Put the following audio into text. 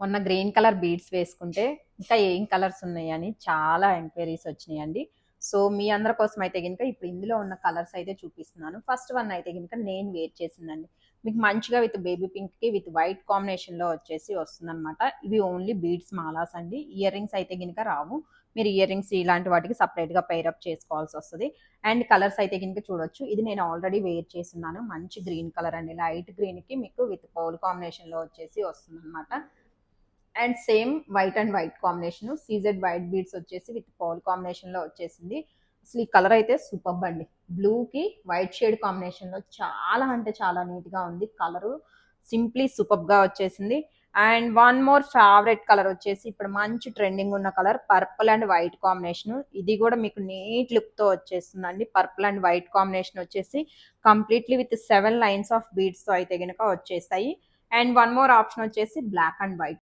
మొన్న green colour beads వేసుకుంటే ఇంకా ఏం కలర్స్ ఉన్నాయని చాలా ఎంక్వైరీస్ వచ్చినాయండి. సో మీ అందరి కోసం అయితే కనుక ఇప్పుడు ఇందులో ఉన్న కలర్స్ అయితే చూపిస్తున్నాను. ఫస్ట్ వన్ అయితే కనుక నేను వేర్ చేసిందండి. మీకు మంచిగా విత్ బేబీ పింక్కి విత్ వైట్ కాంబినేషన్లో వచ్చేసి వస్తుందన్నమాట. ఇవి ఓన్లీ బీడ్స్ మాలాస్ అండి. ఇయర్ రింగ్స్ అయితే కనుక రావు. మీరు ఇయర్ రింగ్స్ ఇలాంటి వాటికి సపరేట్గా పేరప్ చేసుకోవాల్సి వస్తుంది. అండ్ కలర్స్ అయితే కనుక చూడొచ్చు. ఇది నేను ఆల్రెడీ వేర్ చేస్తున్నాను. మంచి గ్రీన్ కలర్ అండి. లైట్ గ్రీన్కి మీకు విత్ పౌల్ కాంబినేషన్లో వచ్చేసి వస్తుంది అనమాట. And same white and white combination CZ white beads వచ్చేసి విత్ పౌల్ కాంబినేషన్ లో వచ్చేసింది. అసలు ఈ కలర్ అయితే సూపర్ అండి. బ్లూ కి వైట్ షేడ్ కాంబినేషన్ లో చాలా అంటే చాలా నీట్ గా ఉంది. కలర్ సింప్లీ సూపర్ గా వచ్చేసింది. And one more favourite colour వచ్చేసి ఇప్పుడు మంచి ట్రెండింగ్ ఉన్న colour purple and white combination. ఇది కూడా మీకు నీట్ లుక్ తో వచ్చేస్తుందండి. పర్పుల్ అండ్ వైట్ కాంబినేషన్ వచ్చేసి completely with 7 lines of beads తో అయితే గనక వచ్చేస్తాయి. అండ్ వన్ మోర్ ఆప్షన్ వచ్చేసి బ్లాక్ అండ్ వైట్.